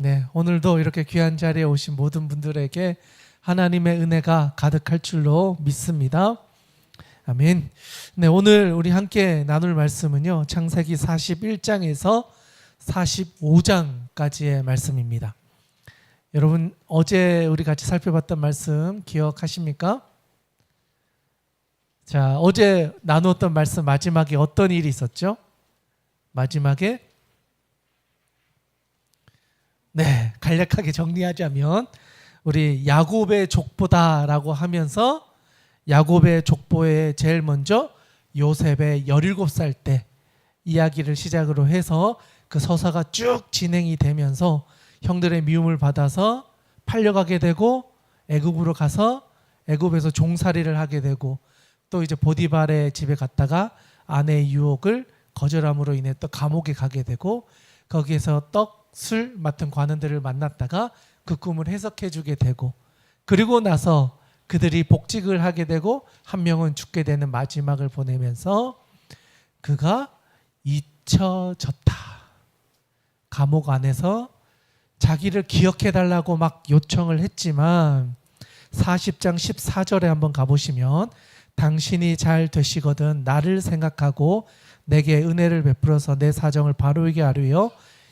네, 오늘도 이렇게 귀한 자리에 오신 모든 분들에게 하나님의 은혜가 가득할 줄로 믿습니다. 아멘. 네, 오늘 우리 함께 나눌 말씀은요, 창세기 41장에서 45장까지의 말씀입니다. 여러분, 어제 우리 같이 살펴봤던 말씀 기억하십니까? 자, 어제 나누었던 말씀 마지막에 어떤 일이 있었죠? 마지막에 간략하게 정리하자면 우리 야곱의 족보다라고 하면서 야곱의 족보에 제일 먼저 요셉의 17살 때 이야기를 시작으로 해서 그 서사가 쭉 진행이 되면서 형들의 미움을 받아서 팔려가게 되고 애굽으로 가서 애굽에서 종살이를 하게 되고 또 이제 보디발의 집에 갔다가 아내의 유혹을 거절함으로 인해 또 감옥에 가게 되고 거기에서 떡술 맡은 관원들을 만났다가 그 꿈을 해석해 주게 되고 그리고 나서 그들이 복직을 하게 되고 한 명은 죽게 되는 마지막을 보내면서 그가 잊혀졌다. 감옥 안에서 자기를 기억해 달라고 막 요청을 했지만 40장 14절에 한번 가보시면 당신이 잘 되시거든 나를 생각하고 내게 은혜를 베풀어서 내 사정을 바로이게 하려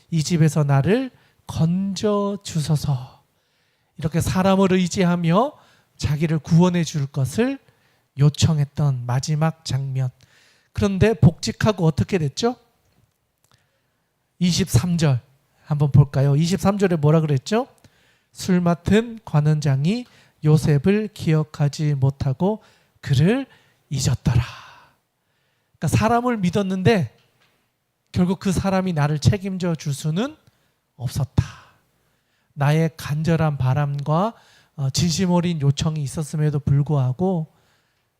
이 집에서 나를 건져 주소서. 이렇게 사람을 의지하며 자기를 구원해 줄 것을 요청했던 마지막 장면. 그런데 복직하고 어떻게 됐죠? 23절 한번 볼까요? 23절에 뭐라 그랬죠? 술 맡은 관원장이 요셉을 기억하지 못하고 그를 잊었더라. 그러니까 사람을 믿었는데 결국 그 사람이 나를 책임져 줄 수는 없었다. 나의 간절한 바람과 진심 어린 요청이 있었음에도 불구하고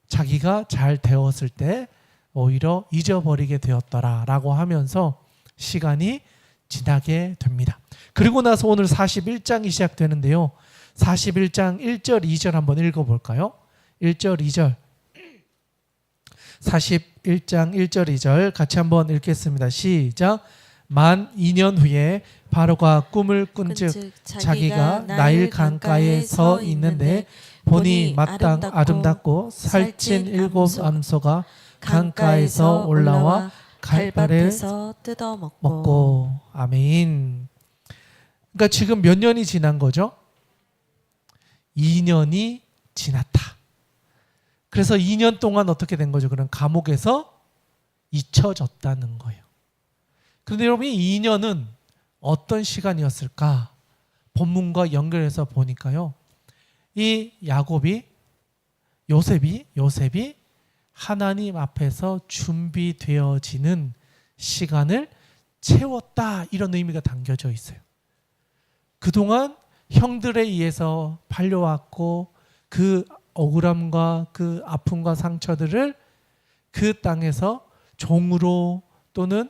자기가 잘 되었을 때 오히려 잊어버리게 되었더라라고 하면서 시간이 지나게 됩니다. 그리고 나서 오늘 41장이 시작되는데요. 41장 1절 2절 한번 읽어볼까요? 1절 2절 41장 1절 2절 같이 한번 읽겠습니다. 시작. 만 2년 후에 바로가 꿈을 꾼즉 자기가 나일 강가에 서 있는데 보니 마땅 아름답고 살찐 7 암소가 강가에서 올라와 갈발을 뜯어먹고. 아멘. 그러니까 지금 몇 년이 지난 거죠? 2년이 지났다. 그래서 2년 동안 어떻게 된 거죠? 그럼 감옥에서 잊혀졌다는 거예요. 그런데 여러분, 이 2년은 어떤 시간이었을까? 본문과 연결해서 보니까요. 이 야곱이 요셉이 하나님 앞에서 준비되어지는 시간을 채웠다. 이런 의미가 담겨져 있어요. 그동안 형들에 의해서 팔려왔고 그 억울함과 그 아픔과 상처들을 그 땅에서 종으로 또는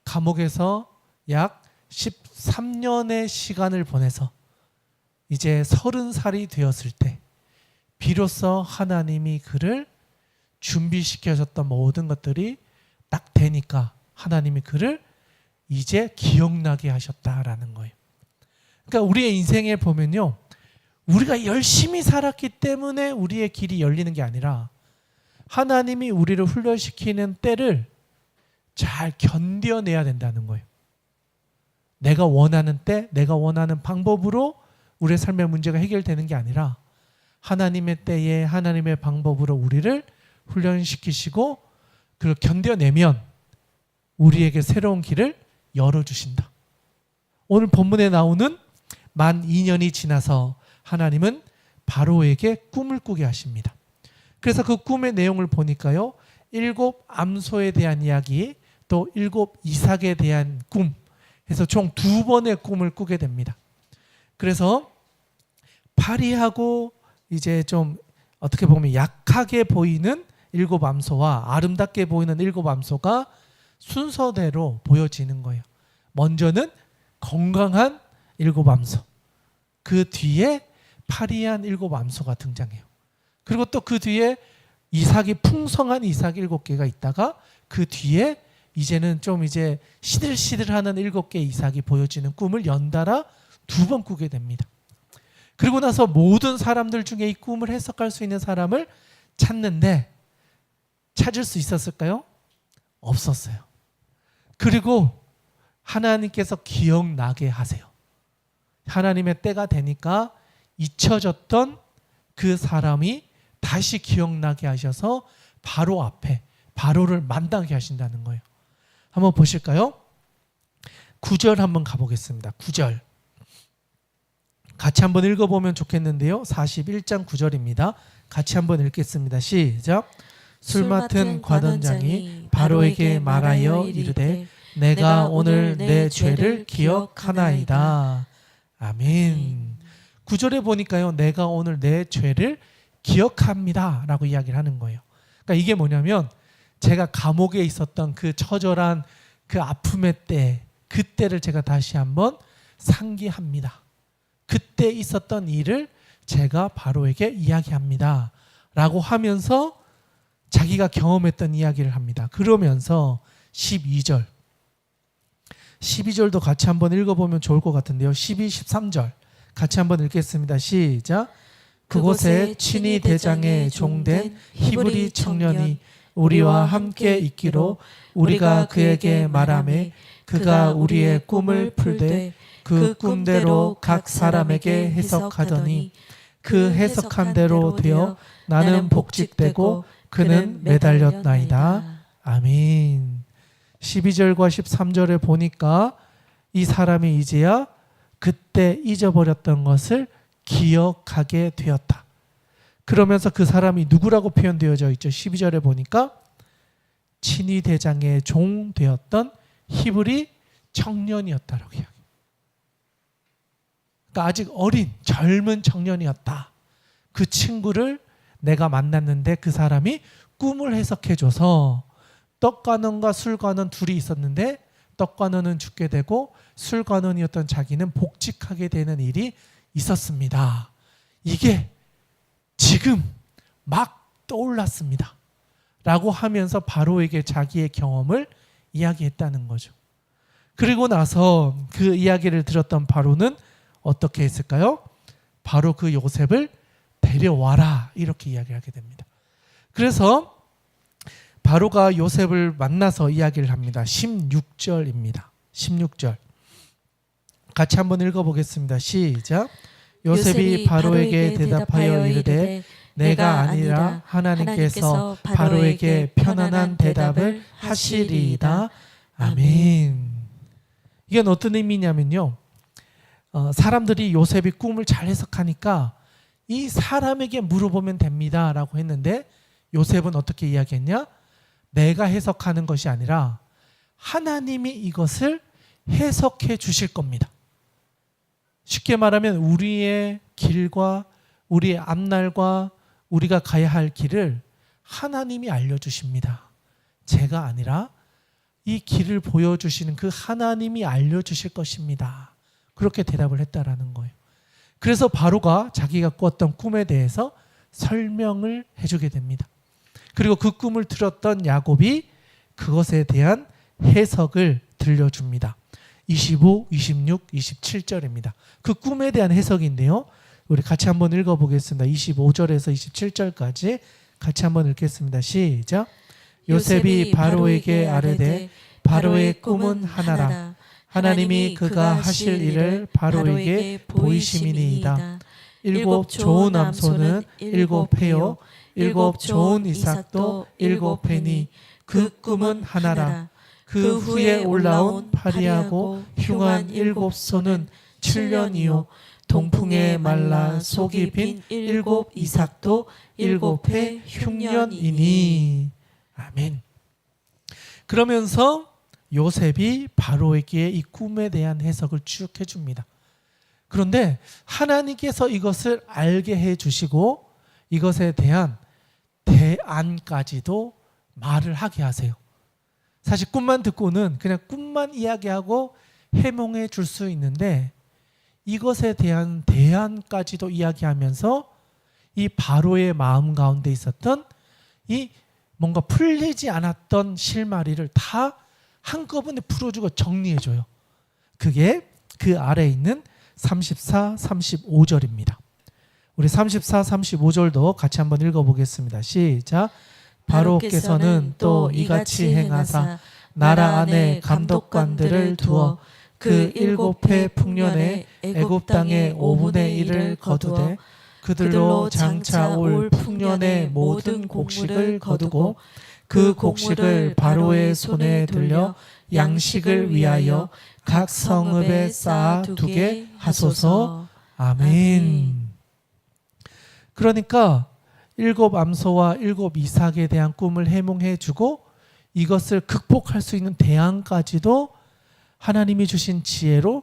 감옥에서 약 13년의 시간을 보내서 이제 30살이 되었을 때 비로소 하나님이 그를 준비시켜줬던 모든 것들이 딱 되니까 하나님이 그를 이제 기억나게 하셨다라는 거예요. 그러니까 우리의 인생에 보면요, 우리가 열심히 살았기 때문에 우리의 길이 열리는 게 아니라 하나님이 우리를 훈련시키는 때를 잘 견뎌내야 된다는 거예요. 내가 원하는 때, 내가 원하는 방법으로 우리의 삶의 문제가 해결되는 게 아니라 하나님의 때에 하나님의 방법으로 우리를 훈련시키시고 그걸 견뎌내면 우리에게 새로운 길을 열어주신다. 오늘 본문에 나오는 만 2년이 지나서 하나님은 바로에게 꿈을 꾸게 하십니다. 그래서 그 꿈의 내용을 보니까요, 7 암소에 대한 이야기, 또 7 이삭에 대한 꿈 해서 총 2번의 꿈을 꾸게 됩니다. 그래서 파리하고 이제 좀 어떻게 보면 약하게 보이는 7 암소와 아름답게 보이는 7 암소가 순서대로 보여지는 거예요. 먼저는 건강한 7 암소, 그 뒤에 파리한 7 암소가 등장해요. 그리고 또 그 뒤에 이삭이 풍성한 이삭 7개가 있다가 그 뒤에 이제는 좀 이제 시들시들하는 7개의 이삭이 보여지는 꿈을 연달아 2번 꾸게 됩니다. 그리고 나서 모든 사람들 중에 이 꿈을 해석할 수 있는 사람을 찾는데 찾을 수 있었을까요? 없었어요. 그리고 하나님께서 기억나게 하세요. 하나님의 때가 되니까 잊혀졌던 그 사람이 다시 기억나게 하셔서 바로 앞에 바로를 만나게 하신다는 거예요. 한번 보실까요? 9절 한번 가보겠습니다. 9절 같이 한번 읽어보면 좋겠는데요. 41장 9절입니다. 같이 한번 읽겠습니다. 시작. 술 맡은 관원장이 바로에게 말하여 이르되 내가 오늘 내 죄를 기억하나이다. 아멘. 9절에 보니까요. 내가 오늘 내 죄를 기억합니다 라고 이야기를 하는 거예요. 그러니까 이게 뭐냐면 제가 감옥에 있었던 그 처절한 그 아픔의 때, 그때를 제가 다시 한번 상기합니다. 그때 있었던 일을 제가 바로에게 이야기합니다 라고 하면서 자기가 경험했던 이야기를 합니다. 그러면서 12절도 같이 한번 읽어보면 좋을 것 같은데요. 12, 13절 같이 한번 읽겠습니다. 시작. 그곳에 친위 대장에 종된 히브리 청년이 우리와 함께 있기로 우리가 그에게 말하매 그가 우리의 꿈을 풀되 그 꿈대로 각 사람에게 해석하더니 그 해석한 대로 되어 나는 복직되고 그는 매달렸나이다. 아멘. 12절과 13절에 보니까 이 사람이 이제야 그때 잊어버렸던 것을 기억하게 되었다. 그러면서 그 사람이 누구라고 표현되어져 있죠? 12절에 보니까 친위 대장의 종 되었던 히브리 청년이었다라고 이야기해요. 그러니까 아직 어린 젊은 청년이었다. 그 친구를 내가 만났는데 그 사람이 꿈을 해석해줘서 떡관원과 술관원 둘이 있었는데 떡관원은 죽게 되고 술관원이었던 자기는 복직하게 되는 일이 있었습니다. 이게 지금 막 떠올랐습니다 라고 하면서 바로에게 자기의 경험을 이야기했다는 거죠. 그리고 나서 그 이야기를 들었던 바로는 어떻게 했을까요? 바로 그 요셉을 데려와라 이렇게 이야기하게 됩니다. 그래서 바로가 요셉을 만나서 이야기를 합니다. 16절입니다. 16절 같이 한번 읽어보겠습니다. 시작. 요셉이 바로에게 대답하여 이르되 내가 아니라 하나님께서 바로에게 편안한 대답을 하시리이다. 아멘. 이건 어떤 의미냐면요. 사람들이 요셉이 꿈을 잘 해석하니까 이 사람에게 물어보면 됩니다 라고 했는데 요셉은 어떻게 이야기했냐? 내가 해석하는 것이 아니라 하나님이 이것을 해석해 주실 겁니다. 쉽게 말하면 우리의 길과 우리의 앞날과 우리가 가야 할 길을 하나님이 알려주십니다. 제가 아니라 이 길을 보여주시는 그 하나님이 알려주실 것입니다. 그렇게 대답을 했다라는 거예요. 그래서 바로가 자기가 꿨던 꿈에 대해서 설명을 해주게 됩니다. 그리고 그 꿈을 들었던 야곱이 그것에 대한 해석을 들려줍니다. 25, 26, 27절입니다. 그 꿈에 대한 해석인데요. 우리 같이 한번 읽어보겠습니다. 25절에서 27절까지 같이 한번 읽겠습니다. 시작. 요셉이 바로에게 아뢰되 바로의 꿈은 하나라. 하나님이 그가 하실 일을 바로에게 보이심이니이다. 7 좋은 암소는 7회요 7 좋은 이삭도 7회니 그 꿈은 하나라. 그 후에 올라온 파리하고 흉한 7소는 7년이요 동풍에 말라 속이 빈 7 이삭도 7회 흉년이니. 아멘. 그러면서 요셉이 바로에게 이 꿈에 대한 해석을 쭉 해줍니다. 그런데 하나님께서 이것을 알게 해주시고 이것에 대한 대안까지도 말을 하게 하세요. 사실 꿈만 듣고는 그냥 꿈만 이야기하고 해몽해 줄 수 있는데 이것에 대한 대안까지도 이야기하면서 이 바로의 마음 가운데 있었던 이 뭔가 풀리지 않았던 실마리를 다 한꺼번에 풀어주고 정리해줘요. 그게 그 아래에 있는 34, 35절입니다. 우리 34, 35절도 같이 한번 읽어보겠습니다. 시작. 바로께서는 또 이같이 행하사 나라 안에 감독관들을 두어 그 7해 풍년에 애굽 땅의 5분의 1을 거두되 그들로 장차 올 풍년의 모든 곡식을 거두고 그 곡식을 바로의 손에 들려 양식을 위하여 각 성읍에 쌓아 두게 하소서. 아멘. 그러니까 7 암소와 7 이삭에 대한 꿈을 해몽해 주고 이것을 극복할 수 있는 대안까지도 하나님이 주신 지혜로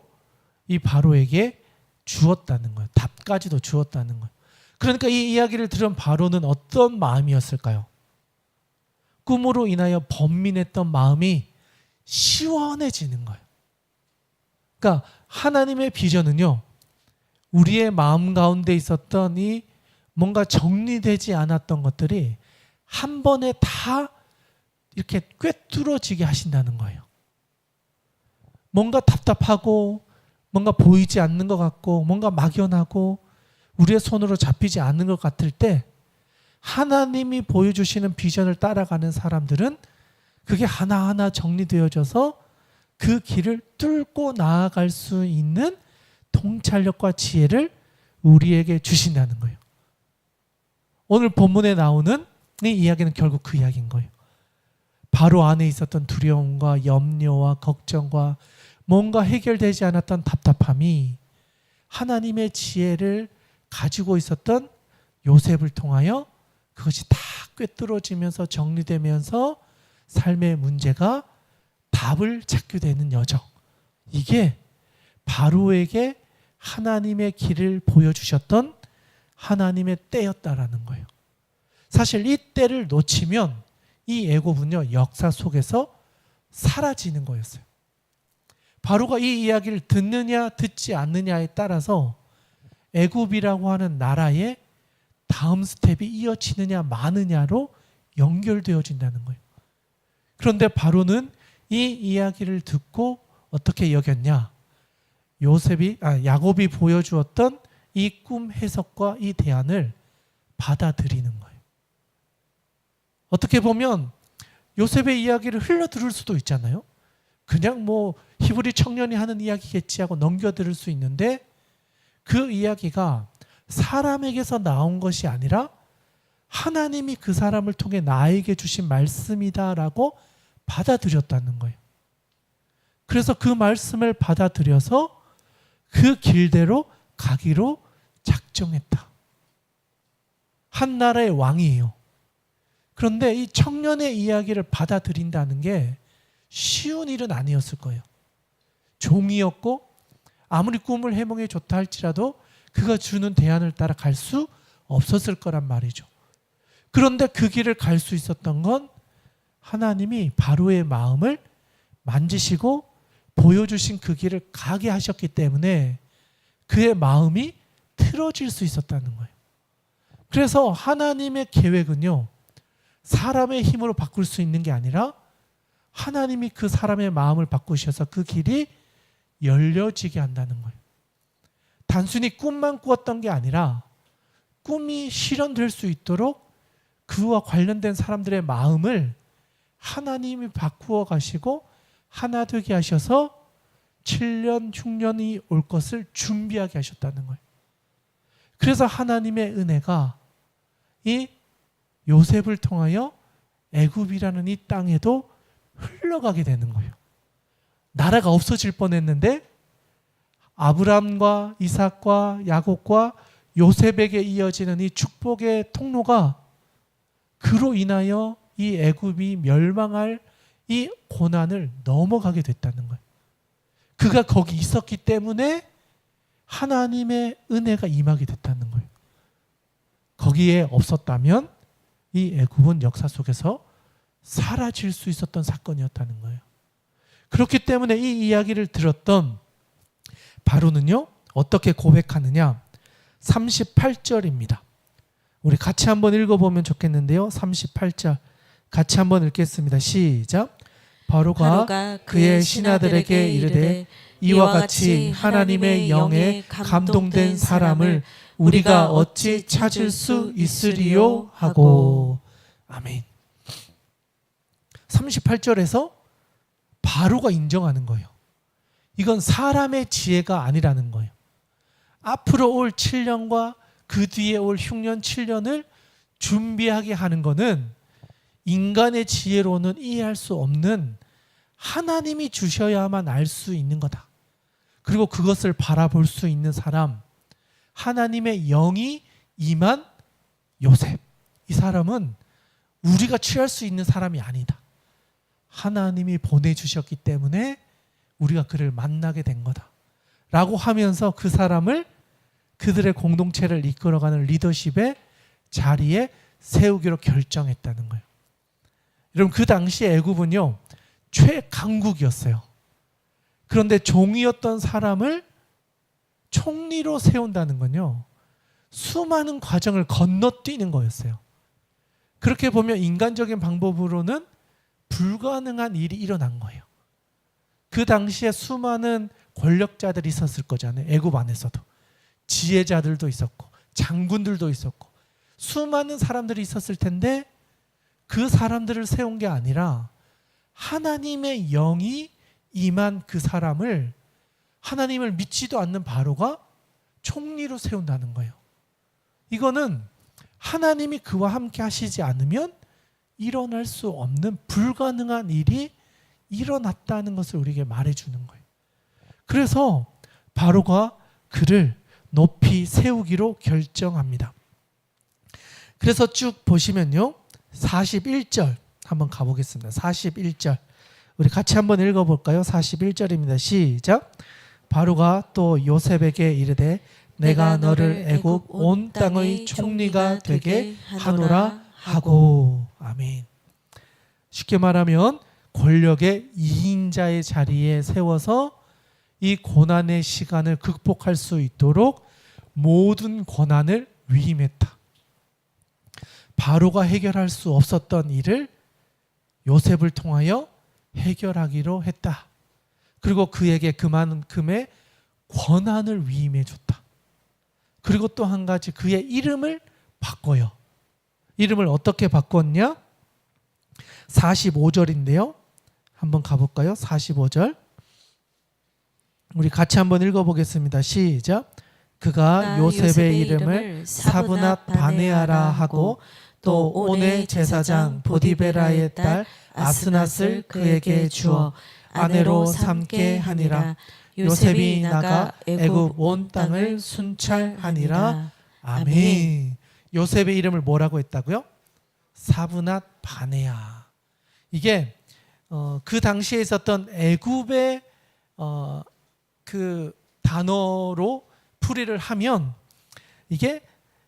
이 바로에게 주었다는 거예요. 답까지도 주었다는 거예요. 그러니까 이 이야기를 들은 바로는 어떤 마음이었을까요? 꿈으로 인하여 번민했던 마음이 시원해지는 거예요. 그러니까 하나님의 비전은요, 우리의 마음 가운데 있었던 이 뭔가 정리되지 않았던 것들이 한 번에 다 이렇게 꿰뚫어지게 하신다는 거예요. 뭔가 답답하고 뭔가 보이지 않는 것 같고 뭔가 막연하고 우리의 손으로 잡히지 않는 것 같을 때 하나님이 보여주시는 비전을 따라가는 사람들은 그게 하나하나 정리되어져서 그 길을 뚫고 나아갈 수 있는 통찰력과 지혜를 우리에게 주신다는 거예요. 오늘 본문에 나오는 이 이야기는 결국 그 이야기인 거예요. 바로 안에 있었던 두려움과 염려와 걱정과 뭔가 해결되지 않았던 답답함이 하나님의 지혜를 가지고 있었던 요셉을 통하여 그것이 다 꿰뚫어지면서 정리되면서 삶의 문제가 답을 찾게 되는 여정. 이게 바로에게 하나님의 길을 보여주셨던 하나님의 때였다라는 거예요. 사실 이 때를 놓치면 이 애굽은요, 역사 속에서 사라지는 거였어요. 바로가 이 이야기를 듣느냐 듣지 않느냐에 따라서 애굽이라고 하는 나라의 다음 스텝이 이어지느냐 마느냐로 연결되어진다는 거예요. 그런데 바로는 이 이야기를 듣고 어떻게 여겼냐? 야곱이 보여주었던 이 꿈 해석과 이 대안을 받아들이는 거예요. 어떻게 보면 요셉의 이야기를 흘려 들을 수도 있잖아요. 그냥 뭐 히브리 청년이 하는 이야기겠지 하고 넘겨 들을 수 있는데 그 이야기가 사람에게서 나온 것이 아니라 하나님이 그 사람을 통해 나에게 주신 말씀이다라고 받아들였다는 거예요. 그래서 그 말씀을 받아들여서 그 길대로 가기로 작정했다. 한 나라의 왕이에요. 그런데 이 청년의 이야기를 받아들인다는 게 쉬운 일은 아니었을 거예요. 종이었고 아무리 꿈을 해몽해 줬다 할지라도 그가 주는 대안을 따라 갈 수 없었을 거란 말이죠. 그런데 그 길을 갈 수 있었던 건 하나님이 바로의 마음을 만지시고 보여주신 그 길을 가게 하셨기 때문에 그의 마음이 틀어질 수 있었다는 거예요. 그래서 하나님의 계획은요, 사람의 힘으로 바꿀 수 있는 게 아니라 하나님이 그 사람의 마음을 바꾸셔서 그 길이 열려지게 한다는 거예요. 단순히 꿈만 꾸었던 게 아니라 꿈이 실현될 수 있도록 그와 관련된 사람들의 마음을 하나님이 바꾸어 가시고 하나 되게 하셔서 7년, 흉년이 올 것을 준비하게 하셨다는 거예요. 그래서 하나님의 은혜가 이 요셉을 통하여 애굽이라는 이 땅에도 흘러가게 되는 거예요. 나라가 없어질 뻔했는데 아브람과 이삭과 야곱과 요셉에게 이어지는 이 축복의 통로가 그로 인하여 이 애굽이 멸망할 이 고난을 넘어가게 됐다는 거예요. 그가 거기 있었기 때문에 하나님의 은혜가 임하게 됐다는 거예요. 거기에 없었다면 이 애굽은 역사 속에서 사라질 수 있었던 사건이었다는 거예요. 그렇기 때문에 이 이야기를 들었던 바로는요, 어떻게 고백하느냐? 38절입니다. 우리 같이 한번 읽어보면 좋겠는데요. 38절 같이 한번 읽겠습니다. 시작. 바로가 그의 신하들에게 이르되 이와 같이 하나님의 영에 감동된 사람을 우리가 어찌 찾을 수 있으리요 하고. 아멘. 38절에서 바로가 인정하는 거예요. 이건 사람의 지혜가 아니라는 거예요. 앞으로 올 7년과 그 뒤에 올 흉년 7년을 준비하게 하는 것은 인간의 지혜로는 이해할 수 없는 하나님이 주셔야만 알 수 있는 거다. 그리고 그것을 바라볼 수 있는 사람, 하나님의 영이 임한 요셉. 이 사람은 우리가 취할 수 있는 사람이 아니다. 하나님이 보내주셨기 때문에 우리가 그를 만나게 된 거다 라고 하면서 그 사람을 그들의 공동체를 이끌어가는 리더십의 자리에 세우기로 결정했다는 거예요. 여러분, 그 당시 애굽은요 최강국이었어요. 그런데 종이었던 사람을 총리로 세운다는 건요 수많은 과정을 건너뛰는 거였어요. 그렇게 보면 인간적인 방법으로는 불가능한 일이 일어난 거예요. 그 당시에 수많은 권력자들이 있었을 거잖아요. 애굽 안에서도 지혜자들도 있었고 장군들도 있었고 수많은 사람들이 있었을 텐데 그 사람들을 세운 게 아니라 하나님의 영이 임한 그 사람을, 하나님을 믿지도 않는 바로가 총리로 세운다는 거예요. 이거는 하나님이 그와 함께 하시지 않으면 일어날 수 없는 불가능한 일이 일어났다는 것을 우리에게 말해주는 거예요. 그래서 바로가 그를 높이 세우기로 결정합니다. 그래서 쭉 보시면요 41절 한번 가보겠습니다. 41절 우리 같이 한번 읽어볼까요? 41절입니다. 시작. 바로가 또 요셉에게 이르되 내가 너를 애굽 온 땅의 총리가 되게 하노라 하고. 아멘. 쉽게 말하면 권력의 2인자의 자리에 세워서 이 고난의 시간을 극복할 수 있도록 모든 권한을 위임했다. 바로가 해결할 수 없었던 일을 요셉을 통하여 해결하기로 했다. 그리고 그에게 그만큼의 권한을 위임해 줬다. 그리고 또 한 가지 그의 이름을 바꿔요. 이름을 어떻게 바꿨냐? 45절인데요. 한번 가볼까요? 45절. 우리 같이 한번 읽어보겠습니다. 시작. 그가 요셉의 이름을 사브낫 바네아라 하고 또 온의 제사장 보디베라의 딸 아스낫을 그에게 주어 아내로 삼게 하니라. 요셉이 나가 애굽 온 땅을 순찰하니라. 아멘. 요셉의 이름을 뭐라고 했다고요? 사브낫 바네아. 이게 그 당시에 있었던 애굽의 그 단어로 풀이를 하면 이게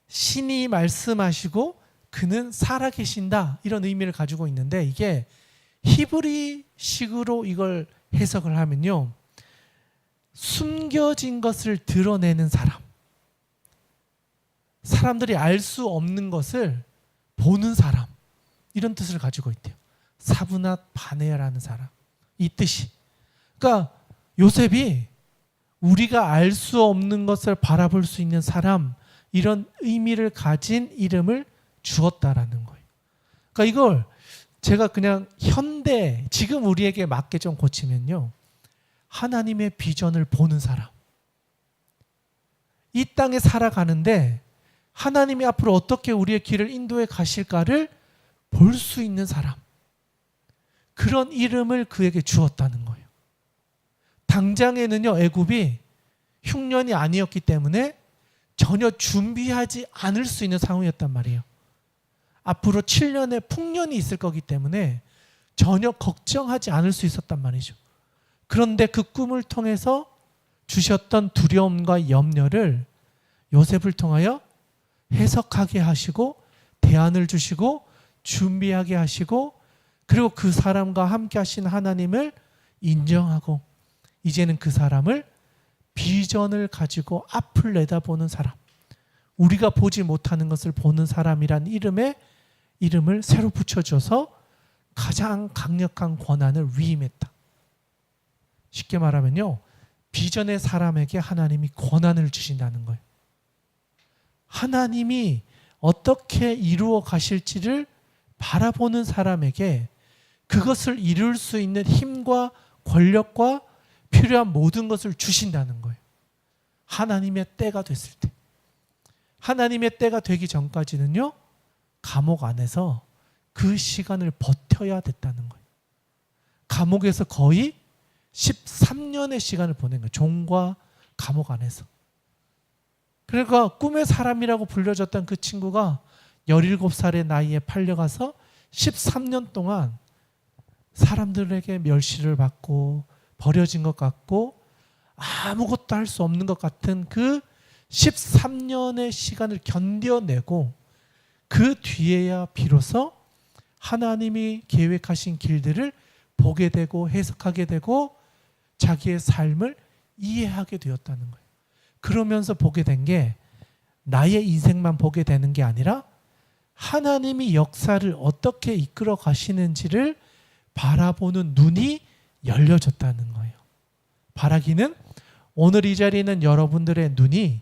신이 말씀하시고 그는 살아계신다 이런 의미를 가지고 있는데, 이게 히브리식으로 이걸 해석을 하면요 숨겨진 것을 드러내는 사람, 사람들이 알 수 없는 것을 보는 사람, 이런 뜻을 가지고 있대요. 사브낫 바네아라는 사람, 이 뜻이. 그러니까 요셉이 우리가 알 수 없는 것을 바라볼 수 있는 사람, 이런 의미를 가진 이름을 주었다라는 거예요. 그러니까 이걸 제가 그냥 현대 지금 우리에게 맞게 좀 고치면요, 하나님의 비전을 보는 사람, 이 땅에 살아가는데 하나님이 앞으로 어떻게 우리의 길을 인도해 가실까를 볼 수 있는 사람, 그런 이름을 그에게 주었다는 거예요. 당장에는요 애굽이 흉년이 아니었기 때문에 전혀 준비하지 않을 수 있는 상황이었단 말이에요. 앞으로 7년의 풍년이 있을 거기 때문에 전혀 걱정하지 않을 수 있었단 말이죠. 그런데 그 꿈을 통해서 주셨던 두려움과 염려를 요셉을 통하여 해석하게 하시고 대안을 주시고 준비하게 하시고, 그리고 그 사람과 함께 하신 하나님을 인정하고 이제는 그 사람을 비전을 가지고 앞을 내다보는 사람, 우리가 보지 못하는 것을 보는 사람이란 이름을 새로 붙여줘서 가장 강력한 권한을 위임했다. 쉽게 말하면요, 비전의 사람에게 하나님이 권한을 주신다는 거예요. 하나님이 어떻게 이루어 가실지를 바라보는 사람에게 그것을 이룰 수 있는 힘과 권력과 필요한 모든 것을 주신다는 거예요. 하나님의 때가 됐을 때. 하나님의 때가 되기 전까지는요, 감옥 안에서 그 시간을 버텨야 됐다는 거예요. 감옥에서 거의 13년의 시간을 보낸 거예요. 종과 감옥 안에서. 그러니까 꿈의 사람이라고 불려졌던 그 친구가 17살의 나이에 팔려가서 13년 동안 사람들에게 멸시를 받고 버려진 것 같고 아무것도 할 수 없는 것 같은 그 13년의 시간을 견뎌내고 그 뒤에야 비로소 하나님이 계획하신 길들을 보게 되고 해석하게 되고 자기의 삶을 이해하게 되었다는 거예요. 그러면서 보게 된 게 나의 인생만 보게 되는 게 아니라 하나님이 역사를 어떻게 이끌어 가시는지를 바라보는 눈이 열려졌다는 거예요. 바라기는 오늘 이 자리에 있는 여러분들의 눈이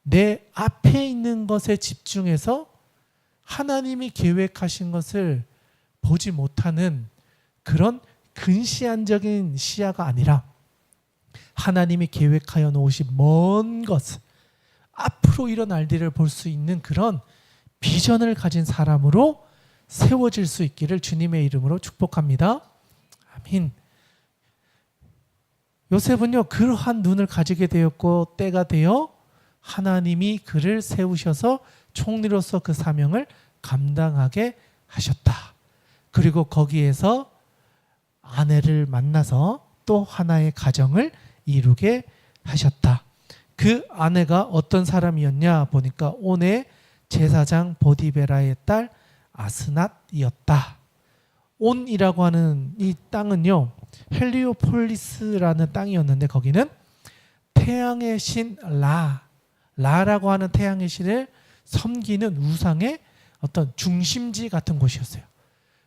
내 앞에 있는 것에 집중해서 하나님이 계획하신 것을 보지 못하는 그런 근시안적인 시야가 아니라 하나님이 계획하여 놓으신 먼 것, 앞으로 일어날 일을 볼 수 있는 그런 비전을 가진 사람으로 세워질 수 있기를 주님의 이름으로 축복합니다. 아멘. 요셉은요, 그러한 눈을 가지게 되었고 때가 되어 하나님이 그를 세우셔서 총리로서 그 사명을 감당하게 하셨다. 그리고 거기에서 아내를 만나서 또 하나의 가정을 이루게 하셨다. 그 아내가 어떤 사람이었냐 보니까 온의 제사장 보디베라의 딸 아스낫이었다. 온이라고 하는 이 땅은요, 헬리오폴리스라는 땅이었는데 거기는 태양의 신 라라고 하는 태양의 신을 섬기는 우상의 어떤 중심지 같은 곳이었어요.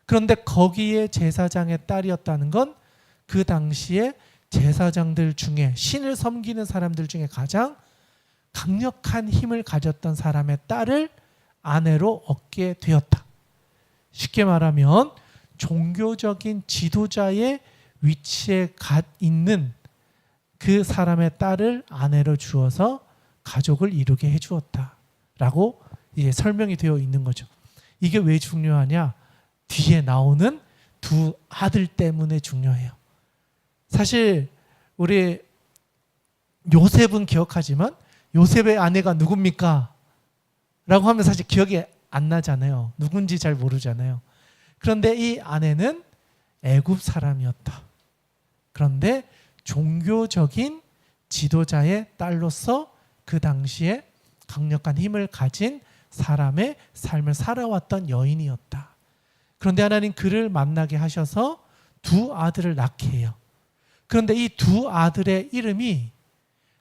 그런데 거기에 제사장의 딸이었다는 건 그 당시에 제사장들 중에 신을 섬기는 사람들 중에 가장 강력한 힘을 가졌던 사람의 딸을 아내로 얻게 되었다. 쉽게 말하면 종교적인 지도자의 위치에 있는 그 사람의 딸을 아내로 주어서 가족을 이루게 해주었다라고 설명이 되어 있는 거죠. 이게 왜 중요하냐? 뒤에 나오는 두 아들 때문에 중요해요. 사실 우리 요셉은 기억하지만 요셉의 아내가 누굽니까? 라고 하면 사실 기억이 안 나잖아요. 누군지 잘 모르잖아요. 그런데 이 아내는 애굽 사람이었다. 그런데 종교적인 지도자의 딸로서 그 당시에 강력한 힘을 가진 사람의 삶을 살아왔던 여인이었다. 그런데 하나님 그를 만나게 하셔서 두 아들을 낳게 해요. 그런데 이 두 아들의 이름이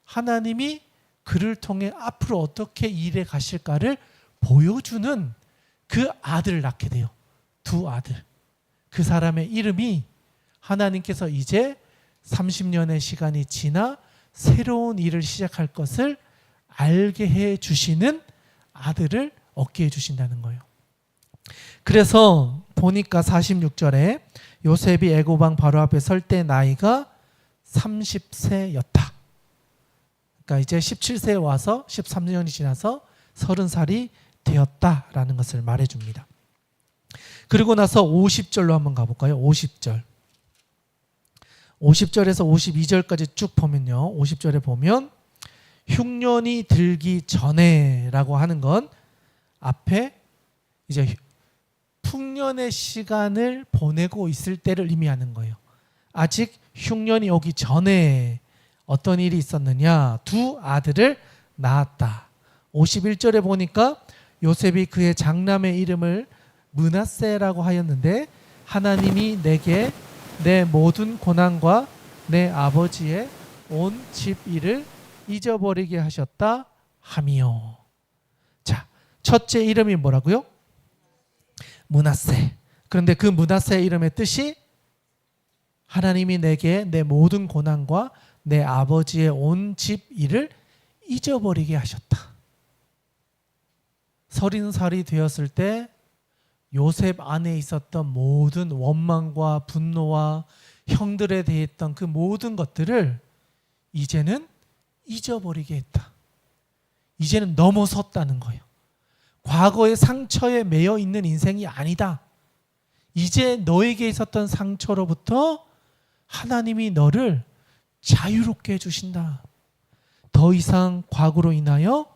하나님이 그를 통해 앞으로 어떻게 일해 가실까를 보여주는 그 아들을 낳게 돼요. 두 아들. 그 사람의 이름이 하나님께서 이제 30년의 시간이 지나 새로운 일을 시작할 것을 알게 해 주시는 아들을 얻게 해 주신다는 거예요. 그래서 보니까 46절에 요셉이 애굽 왕 바로 앞에 설 때 나이가 30세였다. 그러니까 이제 17세에 와서 13년이 지나서 30살이 되었다라는 것을 말해줍니다. 그리고 나서 50절로 한번 가볼까요? 50절. 50절에서 52절까지 쭉 보면요. 50절에 보면 흉년이 들기 전에라고 하는 건 앞에 이제 풍년의 시간을 보내고 있을 때를 의미하는 거예요. 아직 흉년이 오기 전에 어떤 일이 있었느냐? 두 아들을 낳았다. 51절에 보니까 요셉이 그의 장남의 이름을 므낫세라고 하였는데 하나님이 내게 내 모든 고난과 내 아버지의 온 집 일을 잊어버리게 하셨다 함이요. 자, 첫째 이름이 뭐라고요? 므낫세. 그런데 그 므낫세 이름의 뜻이 하나님이 내게 내 모든 고난과 내 아버지의 온 집 일을 잊어버리게 하셨다. 30살이 되었을 때 요셉 안에 있었던 모든 원망과 분노와 형들에 대했던 그 모든 것들을 이제는 잊어버리게 했다. 이제는 넘어섰다는 거예요. 과거의 상처에 매여 있는 인생이 아니다. 이제 너에게 있었던 상처로부터 하나님이 너를 자유롭게 해주신다. 더 이상 과거로 인하여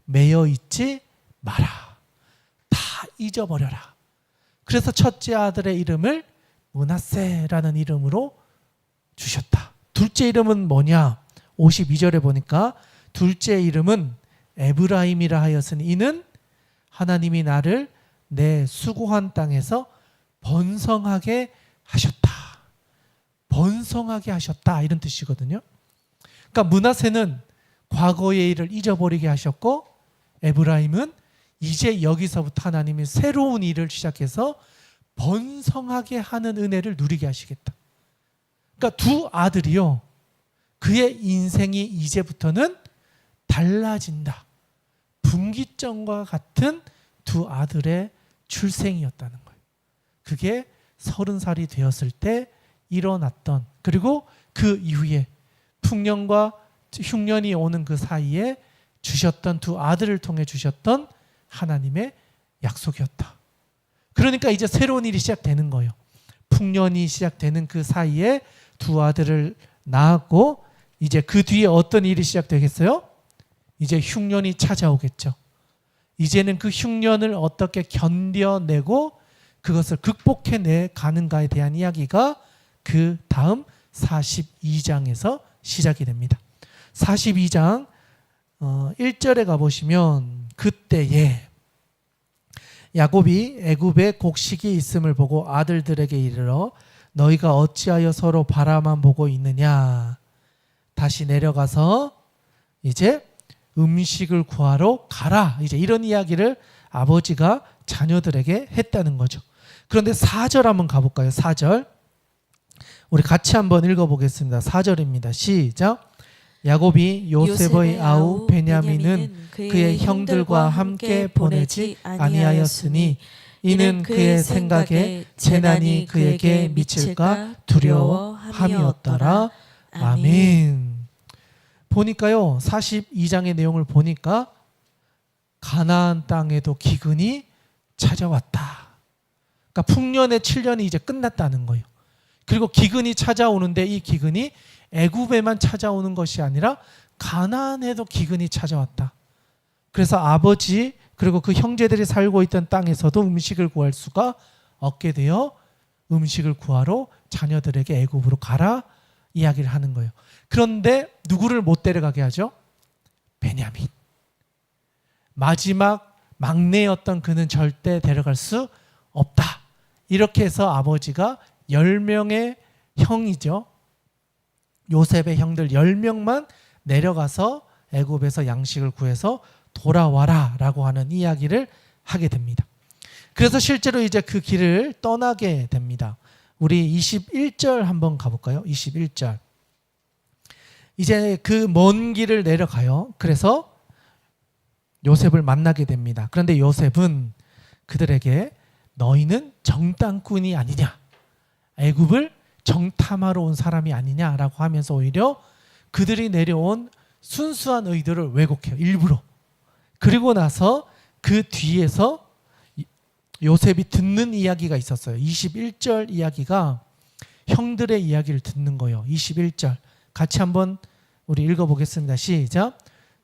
매여 있지 마라. 다 잊어버려라. 그래서 첫째 아들의 이름을 므낫세라는 이름으로 주셨다. 둘째 이름은 뭐냐? 52절에 보니까 둘째 이름은 에브라임이라 하였으니 이는 하나님이 나를 내 수고한 땅에서 번성하게 하셨다. 번성하게 하셨다. 이런 뜻이거든요. 그러니까 므낫세는 과거의 일을 잊어버리게 하셨고 에브라임은 이제 여기서부터 하나님이 새로운 일을 시작해서 번성하게 하는 은혜를 누리게 하시겠다. 그러니까 두 아들이요. 그의 인생이 이제부터는 달라진다. 분기점과 같은 두 아들의 출생이었다는 거예요. 그게 30살이 되었을 때 일어났던, 그리고 그 이후에 풍년과 흉년이 오는 그 사이에 주셨던 두 아들을 통해 주셨던 하나님의 약속이었다. 그러니까 이제 새로운 일이 시작되는 거예요. 풍년이 시작되는 그 사이에 두 아들을 낳았고 이제 그 뒤에 어떤 일이 시작되겠어요? 이제 흉년이 찾아오겠죠. 이제는 그 흉년을 어떻게 견뎌내고 그것을 극복해내 가는가에 대한 이야기가 그 다음 42장에서 시작이 됩니다. 42장 1절에 가보시면 그때에 야곱이 애굽에 곡식이 있음을 보고 아들들에게 이르러 너희가 어찌하여 서로 바라만 보고 있느냐. 다시 내려가서 이제 음식을 구하러 가라. 이제 이런 이야기를 아버지가 자녀들에게 했다는 거죠. 그런데 4절 한번 가볼까요? 4절. 우리 같이 한번 읽어보겠습니다. 4절입니다. 시작. 야곱이 요셉의 아우 베냐민은 그의 형들과 함께 보내지 아니하였으니 이는 그의 생각에 재난이 그에게 미칠까 두려워함이었더라. 아멘. 보니까요, 42장의 내용을 보니까 가나안 땅에도 기근이 찾아왔다. 그러니까 풍년의 7년이 이제 끝났다는 거예요. 그리고 기근이 찾아오는데 이 기근이 애굽에만 찾아오는 것이 아니라 가나안에도 기근이 찾아왔다. 그래서 아버지 그리고 그 형제들이 살고 있던 땅에서도 음식을 구할 수가 없게 되어 음식을 구하러 자녀들에게 애굽으로 가라 이야기를 하는 거예요. 그런데 누구를 못 데려가게 하죠? 베냐민. 마지막 막내였던 그는 절대 데려갈 수 없다. 이렇게 해서 아버지가 10명의 형이죠. 요셉의 형들 10명만 내려가서 애굽에서 양식을 구해서 돌아와라 라고 하는 이야기를 하게 됩니다. 그래서 실제로 이제 그 길을 떠나게 됩니다. 우리 21절 한번 가볼까요? 21절. 이제 그 먼 길을 내려가요. 그래서 요셉을 만나게 됩니다. 그런데 요셉은 그들에게 너희는 정탐꾼이 아니냐, 애굽을 정탐하러 온 사람이 아니냐라고 하면서 오히려 그들이 내려온 순수한 의도를 왜곡해요. 일부러. 그리고 나서 그 뒤에서 요셉이 듣는 이야기가 있었어요. 21절 이야기가 형들의 이야기를 듣는 거예요. 21절 같이 한번 우리 읽어보겠습니다. 시작.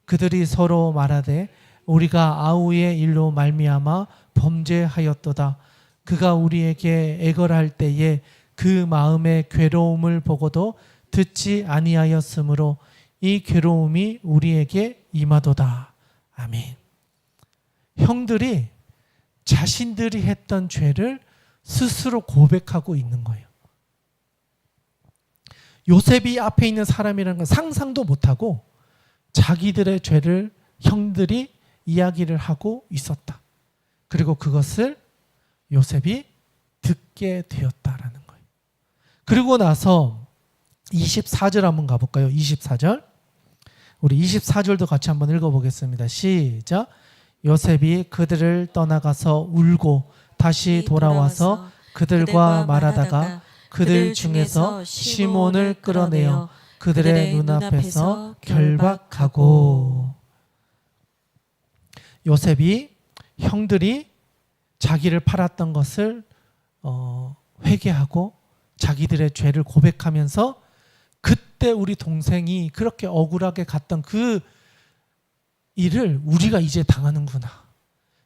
그들이 서로 말하되 우리가 아우의 일로 말미암아 범죄하였도다. 그가 우리에게 애걸할 때에 그 마음의 괴로움을 보고도 듣지 아니하였으므로 이 괴로움이 우리에게 임하도다. 아멘. 형들이 자신들이 했던 죄를 스스로 고백하고 있는 거예요. 요셉이 앞에 있는 사람이라는 건 상상도 못하고 자기들의 죄를 형들이 이야기를 하고 있었다. 그리고 그것을 요셉이 듣게 되었다라는 거예요. 그리고 나서 24절 한번 가볼까요? 24절. 우리 24절도 같이 한번 읽어보겠습니다. 시작. 요셉이 그들을 떠나가서 울고 다시 돌아와서 그들과 말하다가 그들 중에서 시몬을 끌어내어 그들의 눈앞에서 결박하고. 요셉이 형들이 자기를 팔았던 것을 회개하고 자기들의 죄를 고백하면서 그때 우리 동생이 그렇게 억울하게 갔던 그 일을 우리가 이제 당하는구나.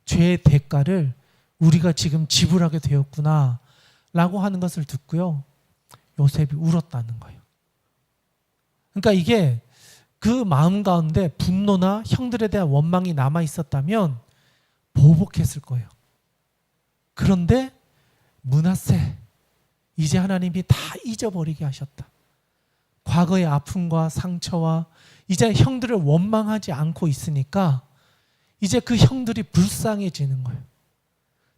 죄의 대가를 우리가 지금 지불하게 되었구나 라고 하는 것을 듣고요. 요셉이 울었다는 거예요. 그러니까 이게 그 마음 가운데 분노나 형들에 대한 원망이 남아 있었다면 보복했을 거예요. 그런데 므낫세, 이제 하나님이 다 잊어버리게 하셨다. 과거의 아픔과 상처와 이제 형들을 원망하지 않고 있으니까 이제 그 형들이 불쌍해지는 거예요.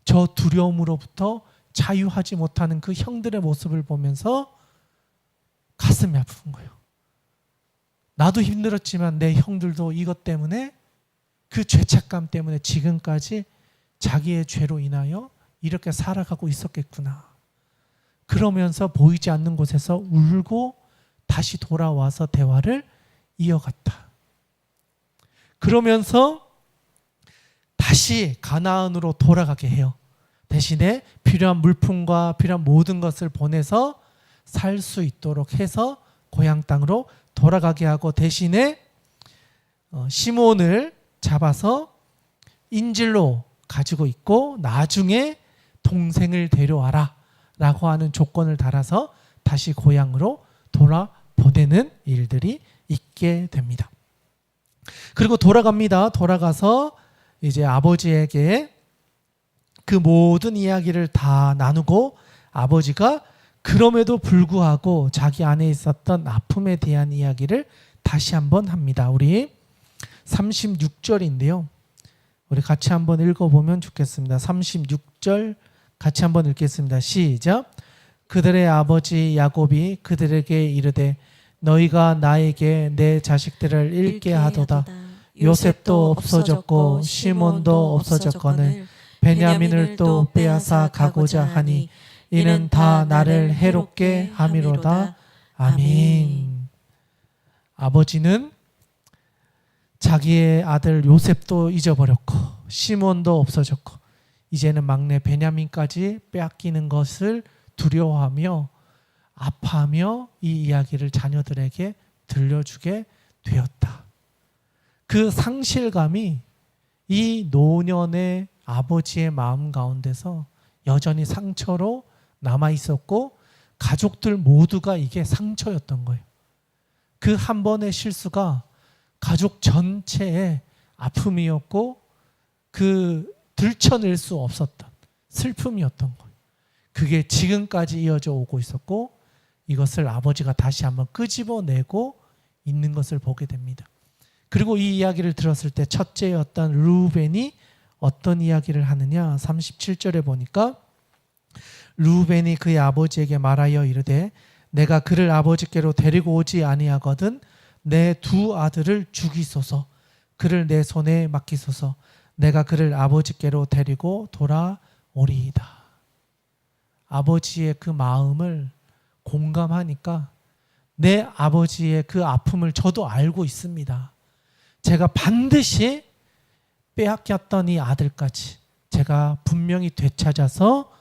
저 두려움으로부터 자유하지 못하는 그 형들의 모습을 보면서 가슴이 아픈 거예요. 나도 힘들었지만 내 형들도 이것 때문에 그 죄책감 때문에 지금까지 자기의 죄로 인하여 이렇게 살아가고 있었겠구나. 그러면서 보이지 않는 곳에서 울고 다시 돌아와서 대화를 이어갔다. 그러면서 다시 가나안으로 돌아가게 해요. 대신에 필요한 물품과 필요한 모든 것을 보내서 살 수 있도록 해서 고향 땅으로 돌아가게 하고 대신에 시몬을 잡아서 인질로 가지고 있고 나중에 동생을 데려와라 라고 하는 조건을 달아서 다시 고향으로 돌아보내는 일들이 있게 됩니다. 그리고 돌아갑니다. 돌아가서 이제 아버지에게 그 모든 이야기를 다 나누고 아버지가 그럼에도 불구하고 자기 안에 있었던 아픔에 대한 이야기를 다시 한번 합니다. 우리 36절인데요. 우리 같이 한번 읽어보면 좋겠습니다. 36절 같이 한번 읽겠습니다. 시작. 그들의 아버지 야곱이 그들에게 이르되 너희가 나에게 내 자식들을 잃게 하도다. 요셉도 없어졌고 시몬도 없어졌거늘 베냐민을 또 빼앗아 가고자 하니 이는 다 나를 해롭게 함이로다. 아멘. 아버지는 자기의 아들 요셉도 잊어버렸고 시몬도 없어졌고 이제는 막내 베냐민까지 빼앗기는 것을 두려워하며 아파하며 이 이야기를 자녀들에게 들려주게 되었다. 그 상실감이 이 노년의 아버지의 마음 가운데서 여전히 상처로 남아 있었고 가족들 모두가 이게 상처였던 거예요. 그 한 번의 실수가 가족 전체의 아픔이었고 그 들춰낼 수 없었던 슬픔이었던 거예요. 그게 지금까지 이어져 오고 있었고 이것을 아버지가 다시 한번 끄집어내고 있는 것을 보게 됩니다. 그리고 이 이야기를 들었을 때 첫째였던 르우벤이 어떤 이야기를 하느냐. 37절에 보니까 르우벤이 그의 아버지에게 말하여 이르되 내가 그를 아버지께로 데리고 오지 아니하거든 내 두 아들을 죽이소서. 그를 내 손에 맡기소서. 내가 그를 아버지께로 데리고 돌아오리이다. 아버지의 그 마음을 공감하니까 내 아버지의 그 아픔을 저도 알고 있습니다. 제가 반드시 빼앗겼던 이 아들까지 제가 분명히 되찾아서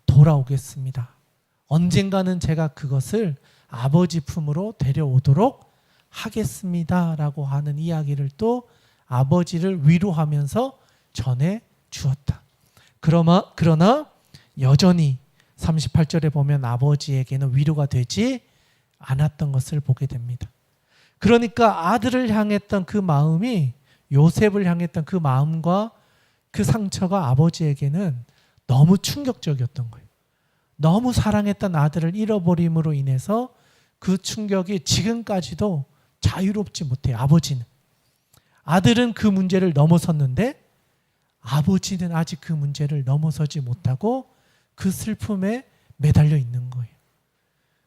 돌아오겠습니다. 언젠가는 제가 그것을 아버지 품으로 데려오도록 하겠습니다 라고 하는 이야기를 또 아버지를 위로하면서 전해 주었다. 그러나 여전히 38절에 보면 아버지에게는 위로가 되지 않았던 것을 보게 됩니다. 그러니까 아들을 향했던 그 마음이 요셉을 향했던 그 마음과 그 상처가 아버지에게는 너무 충격적이었던 거예요. 너무 사랑했던 아들을 잃어버림으로 인해서 그 충격이 지금까지도 자유롭지 못해요. 아버지는. 아들은 그 문제를 넘어섰는데 아버지는 아직 그 문제를 넘어서지 못하고 그 슬픔에 매달려 있는 거예요.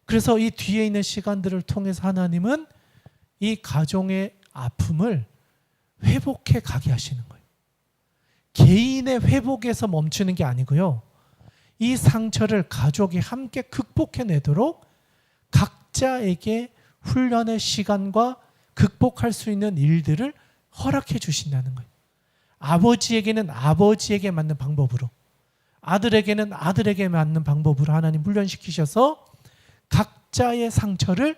그래서 이 뒤에 있는 시간들을 통해서 하나님은 이 가정의 아픔을 회복해 가게 하시는 거예요. 개인의 회복에서 멈추는 게 아니고요. 이 상처를 가족이 함께 극복해내도록 각자에게 훈련의 시간과 극복할 수 있는 일들을 허락해 주신다는 거예요. 아버지에게는 아버지에게 맞는 방법으로, 아들에게는 아들에게 맞는 방법으로 하나님 훈련시키셔서 각자의 상처를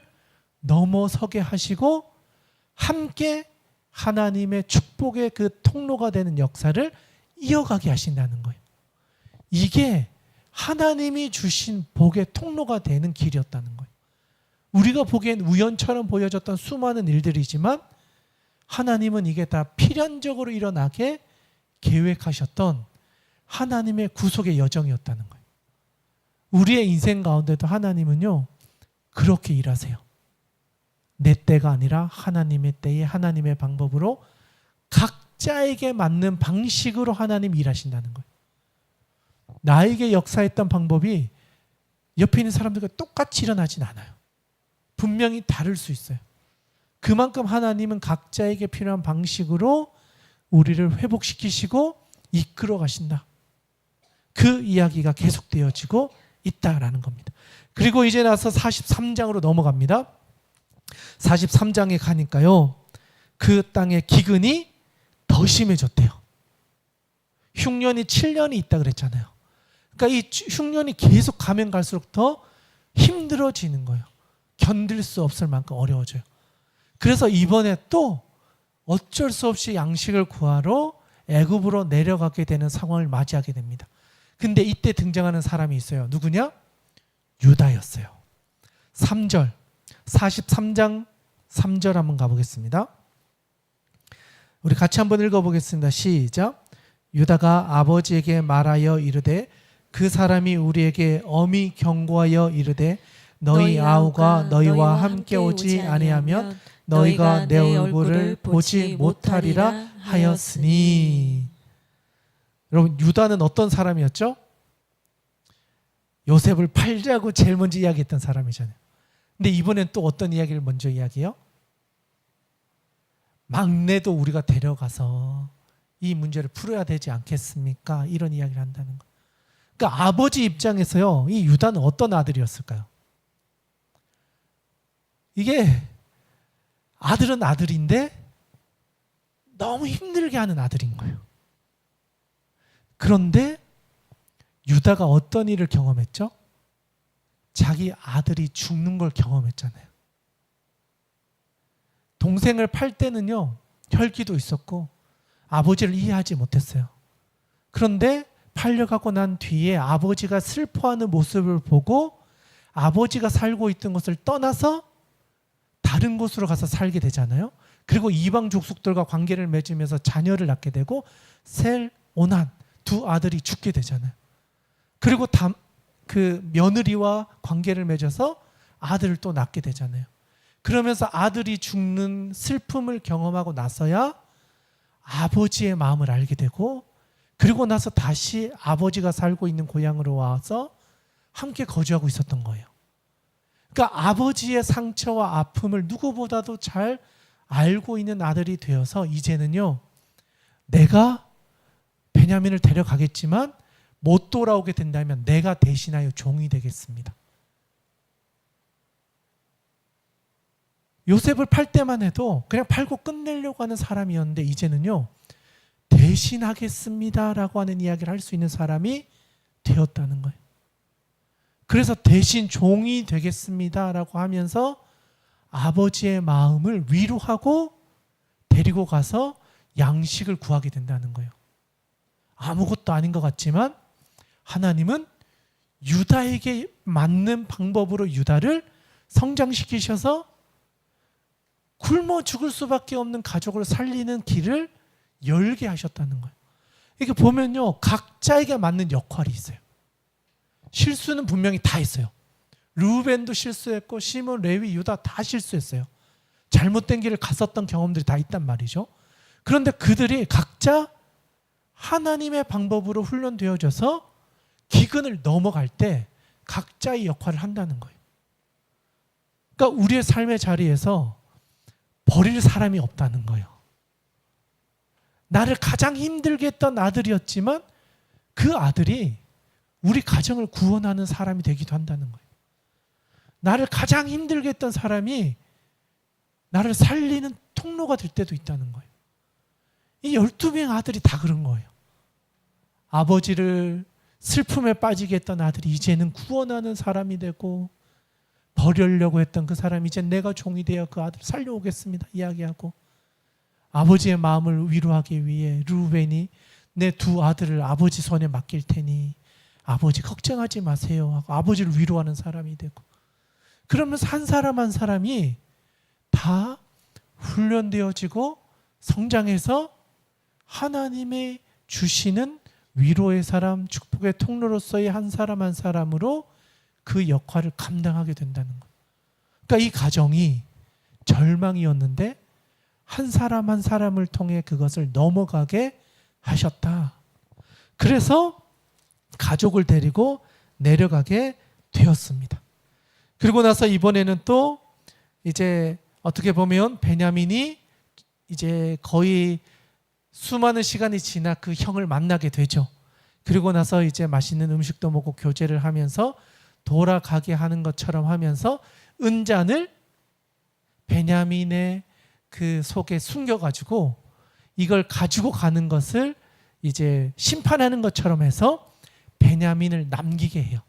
넘어서게 하시고 함께 하나님의 축복의 그 통로가 되는 역사를 이어가게 하신다는 거예요. 이게 하나님이 주신 복의 통로가 되는 길이었다는 거예요. 우리가 보기엔 우연처럼 보여졌던 수많은 일들이지만 하나님은 이게 다 필연적으로 일어나게 계획하셨던 하나님의 구속의 여정이었다는 거예요. 우리의 인생 가운데도 하나님은요, 그렇게 일하세요. 내 때가 아니라 하나님의 때에 하나님의 방법으로 각자에게 맞는 방식으로 하나님 일하신다는 거예요. 나에게 역사했던 방법이 옆에 있는 사람들과 똑같이 일어나진 않아요. 분명히 다를 수 있어요. 그만큼 하나님은 각자에게 필요한 방식으로 우리를 회복시키시고 이끌어 가신다. 그 이야기가 계속되어지고 있다라는 겁니다. 그리고 이제 나서 43장으로 넘어갑니다. 43장에 가니까요, 그 땅의 기근이 더 심해졌대요. 흉년이 7년이 있다 그랬잖아요. 그러니까 이 흉년이 계속 가면 갈수록 더 힘들어지는 거예요. 견딜 수 없을 만큼 어려워져요. 그래서 이번에 또 어쩔 수 없이 양식을 구하러 애굽으로 내려가게 되는 상황을 맞이하게 됩니다. 근데 이때 등장하는 사람이 있어요. 누구냐? 유다였어요. 3절, 43장 3절 한번 가보겠습니다. 우리 같이 한번 읽어보겠습니다. 시작. 유다가 아버지에게 말하여 이르되 그 사람이 우리에게 엄히 경고하여 이르되 너희 아우가 너희와 함께 오지 아니하면 너희가 내 얼굴을 보지 못하리라 하였으니. 여러분, 유다는 어떤 사람이었죠? 요셉을 팔자고 제일 먼저 이야기했던 사람이잖아요. 근데 이번엔 또 어떤 이야기를 먼저 이야기해요? 막내도 우리가 데려가서 이 문제를 풀어야 되지 않겠습니까? 이런 이야기를 한다는 거예요. 그러니까 아버지 입장에서요, 이 유다는 어떤 아들이었을까요? 이게 아들은 아들인데 너무 힘들게 하는 아들인 거예요. 그런데 유다가 어떤 일을 경험했죠? 자기 아들이 죽는 걸 경험했잖아요. 동생을 팔 때는요, 혈기도 있었고 아버지를 이해하지 못했어요. 그런데 팔려가고 난 뒤에 아버지가 슬퍼하는 모습을 보고 아버지가 살고 있던 곳을 떠나서 다른 곳으로 가서 살게 되잖아요. 그리고 이방 족속들과 관계를 맺으면서 자녀를 낳게 되고 셀, 오난 두 아들이 죽게 되잖아요. 그리고 그 며느리와 관계를 맺어서 아들을 또 낳게 되잖아요. 그러면서 아들이 죽는 슬픔을 경험하고 나서야 아버지의 마음을 알게 되고, 그리고 나서 다시 아버지가 살고 있는 고향으로 와서 함께 거주하고 있었던 거예요. 그러니까 아버지의 상처와 아픔을 누구보다도 잘 알고 있는 아들이 되어서 이제는요, 내가 베냐민을 데려가겠지만 못 돌아오게 된다면 내가 대신하여 종이 되겠습니다. 요셉을 팔 때만 해도 그냥 팔고 끝내려고 하는 사람이었는데 이제는요, 대신하겠습니다라고 하는 이야기를 할 수 있는 사람이 되었다는 거예요. 그래서 대신 종이 되겠습니다라고 하면서 아버지의 마음을 위로하고 데리고 가서 양식을 구하게 된다는 거예요. 아무것도 아닌 것 같지만 하나님은 유다에게 맞는 방법으로 유다를 성장시키셔서 굶어 죽을 수밖에 없는 가족을 살리는 길을 열게 하셨다는 거예요. 이게 보면요, 각자에게 맞는 역할이 있어요. 실수는 분명히 다 했어요. 르우벤도 실수했고 시몬, 레위, 유다 다 실수했어요. 잘못된 길을 갔었던 경험들이 다 있단 말이죠. 그런데 그들이 각자 하나님의 방법으로 훈련되어져서 기근을 넘어갈 때 각자의 역할을 한다는 거예요. 그러니까 우리의 삶의 자리에서 버릴 사람이 없다는 거예요. 나를 가장 힘들게 했던 아들이었지만 그 아들이 우리 가정을 구원하는 사람이 되기도 한다는 거예요. 나를 가장 힘들게 했던 사람이 나를 살리는 통로가 될 때도 있다는 거예요. 이 12명의 아들이 다 그런 거예요. 아버지를 슬픔에 빠지게 했던 아들이 이제는 구원하는 사람이 되고, 버리려고 했던 그 사람이 이제 내가 종이 되어 그 아들 살려오겠습니다 이야기하고, 아버지의 마음을 위로하기 위해 르우벤이 내 두 아들을 아버지 손에 맡길 테니 아버지 걱정하지 마세요 하고 아버지를 위로하는 사람이 되고, 그러면서 한 사람 한 사람이 다 훈련되어지고 성장해서 하나님의 주시는 위로의 사람, 축복의 통로로서의 한 사람 한 사람으로 그 역할을 감당하게 된다는 거예요. 그러니까 이 가정이 절망이었는데 한 사람 한 사람을 통해 그것을 넘어가게 하셨다. 그래서 가족을 데리고 내려가게 되었습니다. 그리고 나서 이번에는 또 이제 어떻게 보면 베냐민이 이제 거의 수많은 시간이 지나 그 형을 만나게 되죠. 그리고 나서 이제 맛있는 음식도 먹고 교제를 하면서 돌아가게 하는 것처럼 하면서 은잔을 베냐민의 그 속에 숨겨가지고 이걸 가지고 가는 것을 이제 심판하는 것처럼 해서 베냐민을 남기게 해요.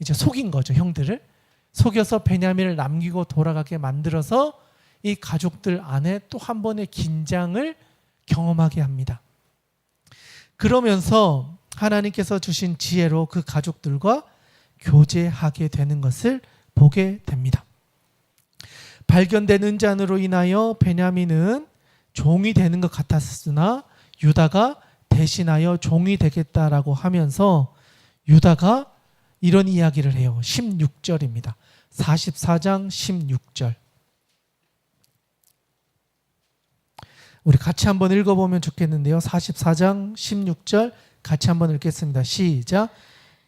이제 속인 거죠. 형들을 속여서 베냐민을 남기고 돌아가게 만들어서 이 가족들 안에 또 한 번의 긴장을 경험하게 합니다. 그러면서 하나님께서 주신 지혜로 그 가족들과 교제하게 되는 것을 보게 됩니다. 발견된 은잔으로 인하여 베냐민은 종이 되는 것 같았으나 유다가 대신하여 종이 되겠다라고 하면서 유다가 이런 이야기를 해요. 16절입니다. 44장 16절. 우리 같이 한번 읽어보면 좋겠는데요. 44장 16절 같이 한번 읽겠습니다. 시작.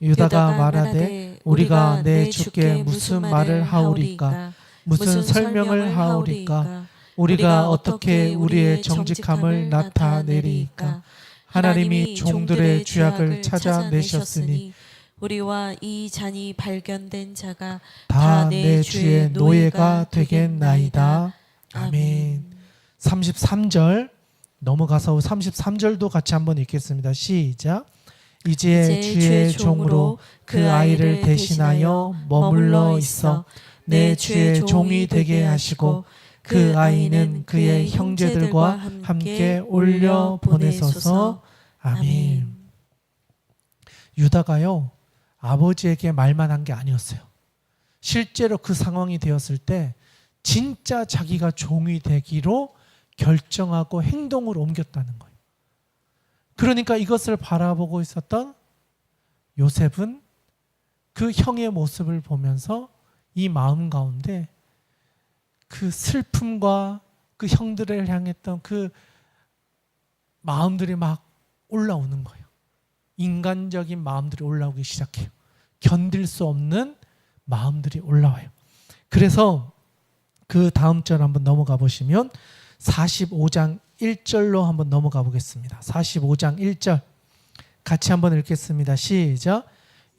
유다가 말하되 우리가 내 주께 무슨 말을 하오리까? 무슨 설명을 하오리까? 우리가 어떻게 우리의 정직함을 나타내리까? 하나님이 종들의 죄악을 찾아내셨으니 우리와 이 잔이 발견된 자가 다 내 주의 노예가 되겠나이다. 아멘. 33절 넘어가서 33절도 같이 한번 읽겠습니다. 시작. 이제 주의 종으로 그 아이를 대신하여 머물러 있어 내 주의 종이 되게 하시고 그 아이는 그의 형제들과 함께 올려 보내소서. 아멘. 유다가요 아버지에게 말만 한 게 아니었어요. 실제로 그 상황이 되었을 때 진짜 자기가 종이 되기로 결정하고 행동으로 옮겼다는 거예요. 그러니까 이것을 바라보고 있었던 요셉은 그 형의 모습을 보면서 이 마음 가운데 그 슬픔과 그 형들을 향했던 그 마음들이 막 올라오는 거예요. 인간적인 마음들이 올라오기 시작해요. 견딜 수 없는 마음들이 올라와요. 그래서 그 다음 절 한번 넘어가 보시면 45장 1절로 한번 넘어가 보겠습니다. 45장 1절 같이 한번 읽겠습니다. 시작.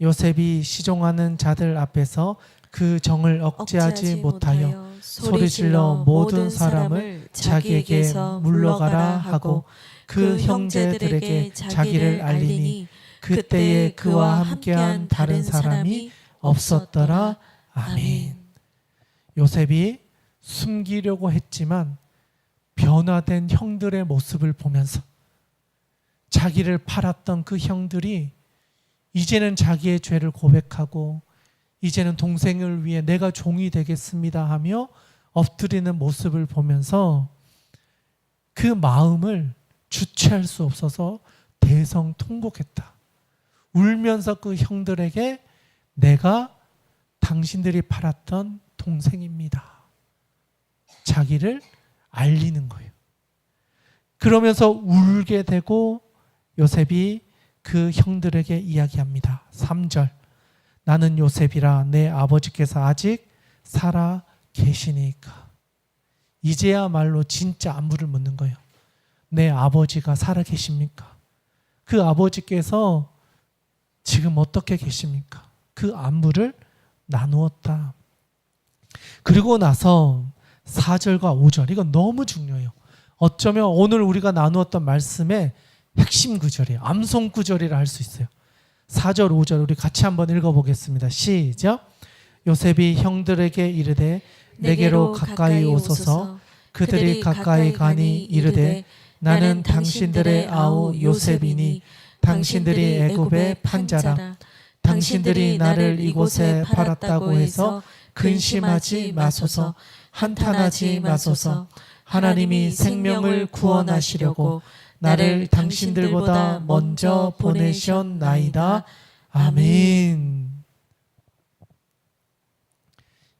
요셉이 시종하는 자들 앞에서 그 정을 억제하지 못하여 소리질러 모든 사람을 자기에게 물러가라 하고 그 형제들에게 자기를 알리니 그때에 그와 함께한 다른 사람이 없었더라. 아멘. 요셉이 숨기려고 했지만 변화된 형들의 모습을 보면서 자기를 팔았던 그 형들이 이제는 자기의 죄를 고백하고 이제는 동생을 위해 내가 종이 되겠습니다 하며 엎드리는 모습을 보면서 그 마음을 주체할 수 없어서 대성통곡했다. 울면서 그 형들에게 내가 당신들이 팔았던 동생입니다. 자기를 알리는 거예요. 그러면서 울게 되고 요셉이 그 형들에게 이야기합니다. 3절. 나는 요셉이라 내 아버지께서 아직 살아 계시니까. 이제야말로 진짜 안부를 묻는 거예요. 내 아버지가 살아 계십니까? 그 아버지께서 지금 어떻게 계십니까? 그 안부를 나누었다. 그리고 나서 4절과 5절, 이건 너무 중요해요. 어쩌면 오늘 우리가 나누었던 말씀의 핵심 구절이에요. 암송 구절이라 할 수 있어요. 4절, 5절 우리 같이 한번 읽어보겠습니다. 시작. 요셉이 형들에게 이르되 내게로 가까이 오소서. 그들이 가까이 가니 이르되 나는 당신들의 아우 요셉이니 당신들이 애굽의 판자라. 당신들이 나를 이곳에 팔았다고 해서 근심하지 마소서. 한탄하지 마소서. 하나님이 생명을 구원하시려고 나를 당신들보다 먼저 보내셨나이다. 아멘.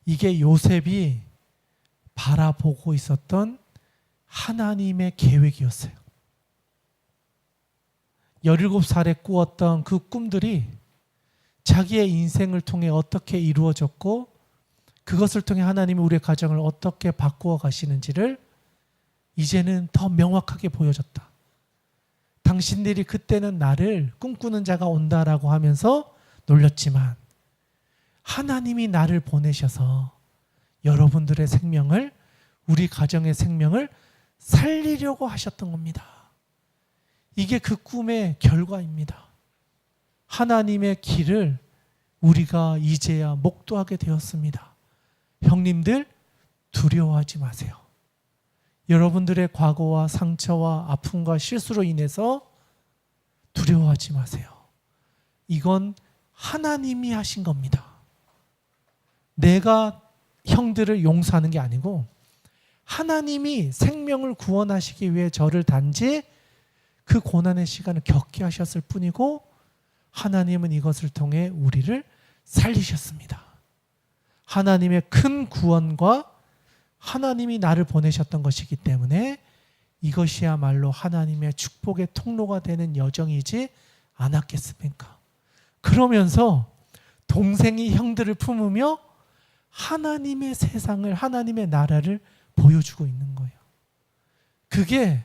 이게 요셉이 바라보고 있었던 하나님의 계획이었어요. 17살에 꾸었던 그 꿈들이 자기의 인생을 통해 어떻게 이루어졌고 그것을 통해 하나님이 우리의 가정을 어떻게 바꾸어 가시는지를 이제는 더 명확하게 보여줬다. 당신들이 그때는 나를 꿈꾸는 자가 온다라고 하면서 놀렸지만 하나님이 나를 보내셔서 여러분들의 생명을, 우리 가정의 생명을 살리려고 하셨던 겁니다. 이게 그 꿈의 결과입니다. 하나님의 길을 우리가 이제야 목도하게 되었습니다. 형님들, 두려워하지 마세요. 여러분들의 과거와 상처와 아픔과 실수로 인해서 두려워하지 마세요. 이건 하나님이 하신 겁니다. 내가 형들을 용서하는 게 아니고 하나님이 생명을 구원하시기 위해 저를 단지 그 고난의 시간을 겪게 하셨을 뿐이고 하나님은 이것을 통해 우리를 살리셨습니다. 하나님의 큰 구원과 하나님이 나를 보내셨던 것이기 때문에 이것이야말로 하나님의 축복의 통로가 되는 여정이지 않았겠습니까? 그러면서 동생이 형들을 품으며 하나님의 세상을, 하나님의 나라를 보여주고 있는 거예요. 그게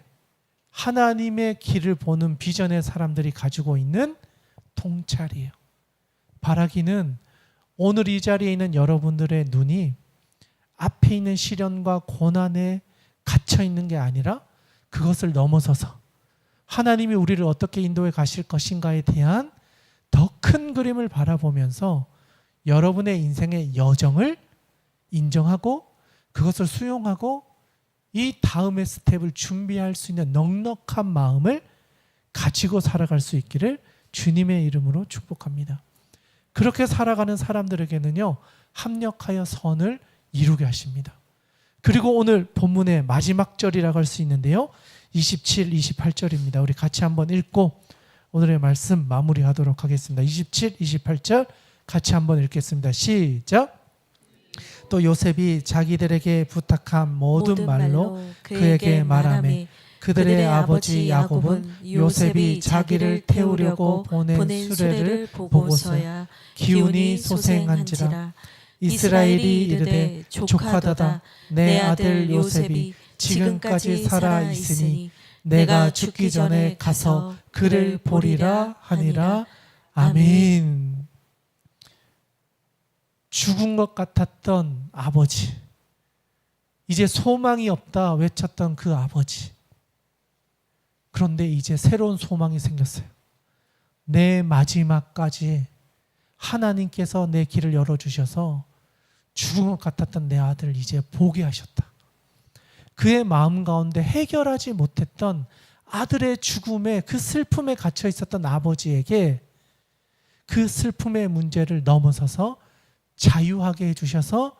하나님의 길을 보는 비전의 사람들이 가지고 있는 통찰이에요. 바라기는 오늘 이 자리에 있는 여러분들의 눈이 앞에 있는 시련과 고난에 갇혀 있는 게 아니라 그것을 넘어서서 하나님이 우리를 어떻게 인도해 가실 것인가에 대한 더 큰 그림을 바라보면서 여러분의 인생의 여정을 인정하고 그것을 수용하고 이 다음의 스텝을 준비할 수 있는 넉넉한 마음을 가지고 살아갈 수 있기를 주님의 이름으로 축복합니다. 그렇게 살아가는 사람들에게는요, 합력하여 선을 이루게 하십니다. 그리고 오늘 본문의 마지막 절이라고 할 수 있는데요, 27, 28절입니다. 우리 같이 한번 읽고 오늘의 말씀 마무리하도록 하겠습니다. 27, 28절 같이 한번 읽겠습니다. 시작. 또 요셉이 자기들에게 부탁한 모든 말로 그에게 말하매 그들의 아버지 야곱은 요셉이 자기를 태우려고 보낸 수레를 보고서야 기운이 소생한지라. 이스라엘이 이르되 조카다다 내 아들 요셉이 지금까지 살아 있으니 내가 죽기 전에 가서 그를 보리라 하니라. 아멘. 죽은 것 같았던 아버지, 이제 소망이 없다 외쳤던 그 아버지, 그런데 이제 새로운 소망이 생겼어요. 내 마지막까지 하나님께서 내 길을 열어주셔서 죽은 것 같았던 내 아들을 이제 보게 하셨다. 그의 마음 가운데 해결하지 못했던 아들의 죽음에, 그 슬픔에 갇혀 있었던 아버지에게 그 슬픔의 문제를 넘어서서 자유하게 해주셔서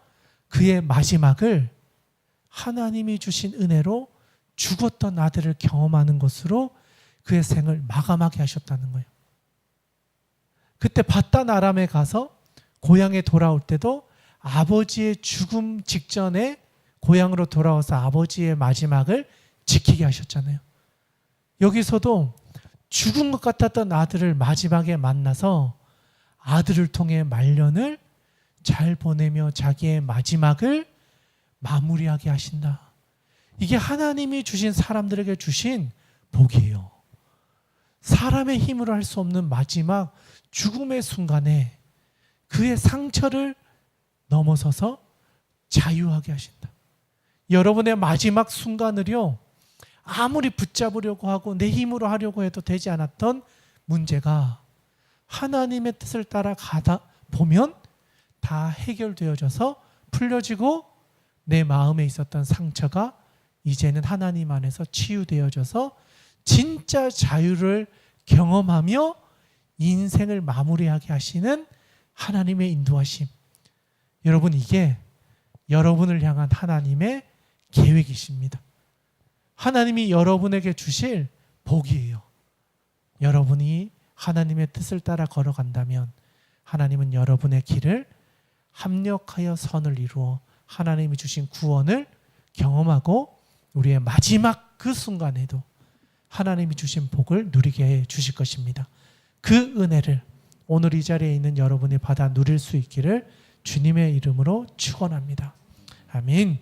그의 마지막을 하나님이 주신 은혜로 죽었던 아들을 경험하는 것으로 그의 생을 마감하게 하셨다는 거예요. 그때 바단 아람에 가서 고향에 돌아올 때도 아버지의 죽음 직전에 고향으로 돌아와서 아버지의 마지막을 지키게 하셨잖아요. 여기서도 죽은 것 같았던 아들을 마지막에 만나서 아들을 통해 말년을 잘 보내며 자기의 마지막을 마무리하게 하신다. 이게 하나님이 주신 사람들에게 주신 복이에요. 사람의 힘으로 할 수 없는 마지막 죽음의 순간에 그의 상처를 넘어서서 자유하게 하신다. 여러분의 마지막 순간을요, 아무리 붙잡으려고 하고 내 힘으로 하려고 해도 되지 않았던 문제가 하나님의 뜻을 따라 가다 보면 다 해결되어져서 풀려지고 내 마음에 있었던 상처가 이제는 하나님 안에서 치유되어져서 진짜 자유를 경험하며 인생을 마무리하게 하시는 하나님의 인도하심. 여러분, 이게 여러분을 향한 하나님의 계획이십니다. 하나님이 여러분에게 주실 복이에요. 여러분이 하나님의 뜻을 따라 걸어간다면 하나님은 여러분의 길을 합력하여 선을 이루어 하나님이 주신 구원을 경험하고 우리의 마지막 그 순간에도 하나님이 주신 복을 누리게 해 주실 것입니다. 그 은혜를 오늘 이 자리에 있는 여러분이 받아 누릴 수 있기를 주님의 이름으로 축원합니다. 아멘.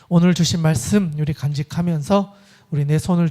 오늘 주신 말씀 우리 간직하면서 우리 내 손을